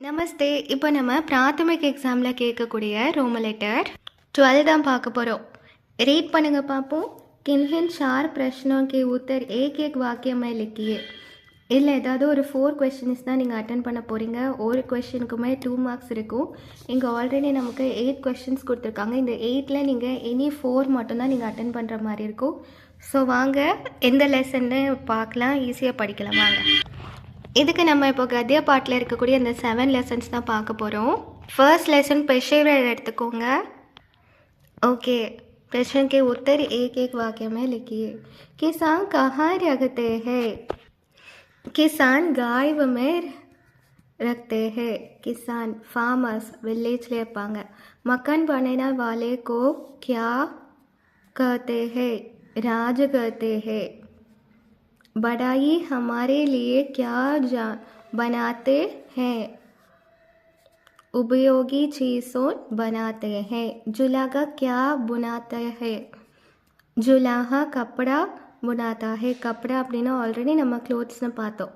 நமஸ்தே. இப்போ நம்ம பிராथमिक எக்ஸாமில் கேட்கக்கூடிய ரோம லெட்டர் 12 தான் பார்க்க போகிறோம். रीड பண்ணுங்க பார்ப்போம். किन्हीं चार प्रश्नों के उत्तर एक एक वाक्य में लिखिए. இல்லை ஏதாவது ஒரு 4 கொஸ்டின்ஸ் தான் நீங்கள் அட்டன் பண்ண போகிறீங்க. ஒரு கொஸ்டினுக்குமே 2 மார்க்ஸ் இருக்கும். இங்கே ஆல்ரெடி நமக்கு 8 கொஸ்டின்ஸ் கொடுத்துருக்காங்க. இந்த 8ல் நீங்கள் எனி 4 மட்டும்தான் நீங்கள் அட்டன் பண்ணுற மாதிரி இருக்கும். ஸோ வாங்க எந்த லெசன்னு பார்க்கலாம், ஈஸியாக படிக்கலாம் வாங்க. இதுக்கு நம்ம இப்போ கத்திய பாட்டில் இருக்கக்கூடிய இந்த 7 லெசன்ஸ் தான் பார்க்க போகிறோம். फर्स्ट लेसन पेशेवर எடுத்துக்கோங்க. ओके, प्रश्न के उत्तर एक एक वाक्य में लिखिए. किसान कहाँ रखते हैं? किसान गाय में रखते हैं. किसान फार्मर्स विलेज ले पाएंगे. मकान बनाने वाले को क्या कहते हैं? राज कहते हैं. बड़ाई हमारे लिए क्या बनाते हैं? उपयोगी चीज़ों बनाते हैं. जुलाहा क्या बुनाते हैं? जुलाहा कपड़ा बुनाता है. कपड़ा அப்படின்னா ஆல்ரெடி நம்ம க்ளோத்ஸ்னு பார்த்தோம்.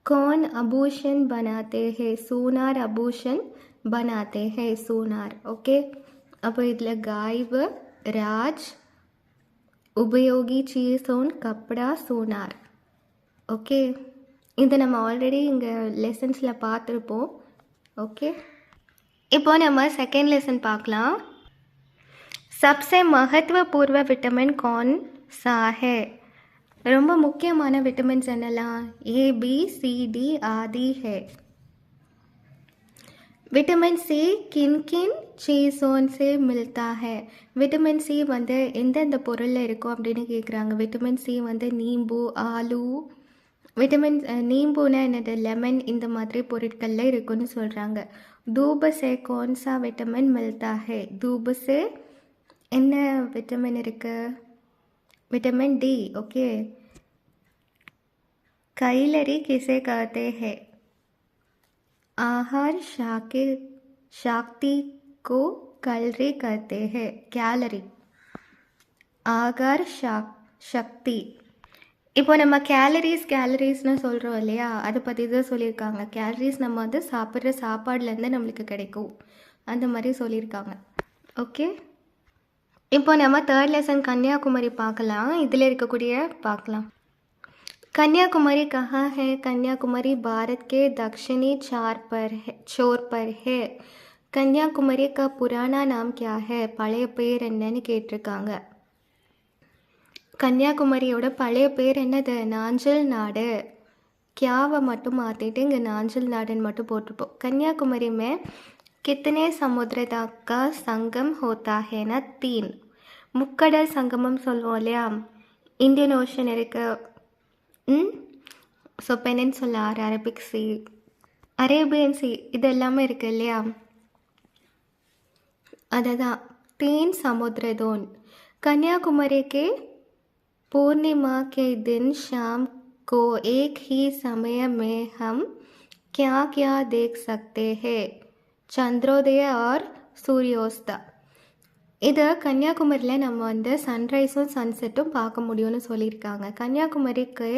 कौन आभूषण बनाते हैं? सोनार आभूषण बनाते हैं. सोनार. ஓகே, அப்போ இதில் गायब, राज, उपयोगी चीज़ों, कपड़ा, सोनार. ஓகே, இதை நம்ம ஆல்ரெடி இங்கே லெசன்ஸில் பார்த்துருப்போம். ஓகே, இப்போ நம்ம செகண்ட் லெசன் பார்க்கலாம். सबसे महत्वपूर्ण विटामिन कौन सा है? ரொம்ப முக்கியமான விட்டமின்ஸ் என்னெல்லாம்? ए बी सी डी आदि है. विटामिन सी किन किन चीज़ों से मिलता है? विटामिन सी வந்து எந்தெந்த பொருளில் இருக்கும் அப்படின்னு கேட்குறாங்க. விட்டமின் சி வந்து நீம்பு, ஆலு, விட்டமின் நீம்புனா என்னது, லெமன், இந்த மாதிரி பொருட்களில் இருக்குன்னு சொல்கிறாங்க. दूब से कौन सा विटामिन मिलता है? दूब से என்ன விட்டமின் இருக்குது? Vitamin D. ओके, कैलोरी किसे कहते हैं? आहार शक्ति को कैलोरी कहते हैं. कैलोरी, आहार शक्ति. இப்போ நம்ம கேலரிஸ்னு சொல்கிறோம் இல்லையா, அதை பற்றி தான் சொல்லியிருக்காங்க. கேலரிஸ் நம்ம வந்து சாப்பிட்ற சாப்பாடுலேருந்து நம்மளுக்கு கிடைக்கும், அந்த மாதிரி சொல்லியிருக்காங்க. ஓகே, இப்போ நம்ம தேர்ட் லெசன் கன்னியாகுமரி பார்க்கலாம். இதில் இருக்கக்கூடிய பார்க்கலாம். कन्याकुमारी कहाँ है? कन्याकुमारी भारत के दक्षिणी छोर पर है. कन्याकुमारी का पुराना नाम क्या है? பழைய பேர் என்னன்னு கேட்டிருக்காங்க. கன்னியாகுமரியோட பழைய பேர் என்னது? நாஞ்சல் நாடு. கியாவை மட்டும் மாற்றிட்டு இங்கே நாஞ்சல் நாடுன்னு மட்டும் போட்டிருப்போம். कन्याकुमारी में कितने समुद्र का संगम होता है? ना 3. முக்கடல் சங்கமம் சொல்லுவோம் இல்லையா, இந்தியன் ஓஷன் இருக்கு, so peninsular, Arabic C, Arabian sea, இது எல்லாமே இருக்குது இல்லையா, அதுதான் 3 समुद्र जोन. कन्याकुमारी के पूर्णिमा के दिन शाम को एक ही समय में हम क्या क्या देख सकते हैं? चंद्रोदय और सूर्योस्त. இது கன்னியாகுமரியில் நம்ம வந்து சன்ரைஸும் சன்செட்டும் பார்க்க முடியும்னு சொல்லியிருக்காங்க. கன்னியாகுமரிக்கு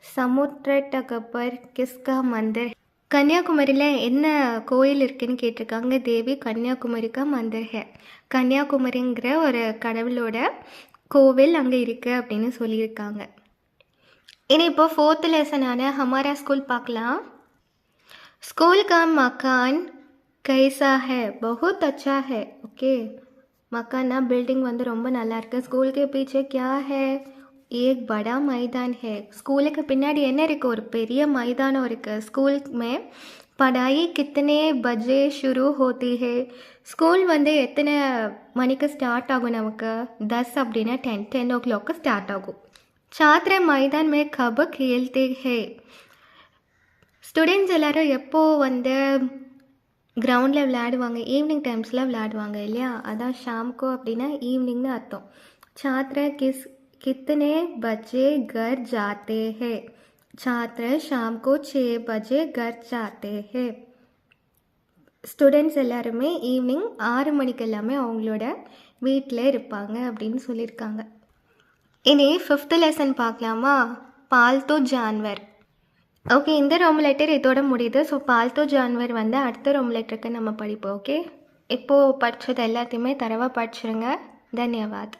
சமுத்திரட்டகப்பர் கிஸ்கா மந்திர். கன்னியாகுமரியில் என்ன கோயில் இருக்குதுன்னு கேட்டிருக்காங்க. தேவி கன்னியாகுமரிக்கா மந்திர் ஹே. கன்னியாகுமரிங்கிற ஒரு கடவுளோட கோவில் அங்கே இருக்குது அப்படின்னு சொல்லியிருக்காங்க. இனி இப்போ 4th லெசனான हमारा स्कूल பார்க்கலாம். स्कूल का मकान कैसा है? बहुत अच्छा है. ओके, मकाना बिल्डिंग வந்து ரொம்ப நல்லா இருக்கு. स्कूल के पीछे क्या है? एक बड़ा मैदान है. ஸ்கூலுக்கு பின்னாடி என்ன இருக்குது? ஒரு பெரிய மைதானம் இருக்குது. स्कूल में पढ़ाई कितने बजे शुरू होती है? ஸ்கூல் வந்து எத்தனை மணிக்கு ஸ்டார்ட் ஆகும்? நமக்கு 10 அப்படின்னா 10 o'clock ஸ்டார்ட் ஆகும். छात्र मैदान में कब खेलते हैं? ஸ்டூடெண்ட்ஸ் எல்லோரும் எப்போது வந்து கிரவுண்டில் விளையாடுவாங்க? ஈவினிங் டைம்ஸில் விளையாடுவாங்க இல்லையா, அதான் ஷாம்கோ அப்படின்னா ஈவினிங்னு அர்த்தம். छात्र कितने बजे घर जाते हैं? छात्र शाम को 6 बजे घर जाते हैं. ஸ்டூடெண்ட்ஸ் எல்லாருமே ஈவினிங் 6 மணிக்கு எல்லாமே அவங்களோட வீட்டில் இருப்பாங்க அப்படின்னு சொல்லியிருக்காங்க. இனி 5th லெசன் பார்க்கலாமா? पालतू जानवर. ஓகே, இந்த ரோம் லெட்டர் இதோட முடியுது. ஸோ பால்தோ ஜான்வர் வந்து அடுத்த ரோம் லெட்டருக்கு நம்ம படிப்போம். ஓகே, இப்போது படித்தது எல்லாத்தையுமே தரவாக படிச்சிருங்க. தன்யவாத்.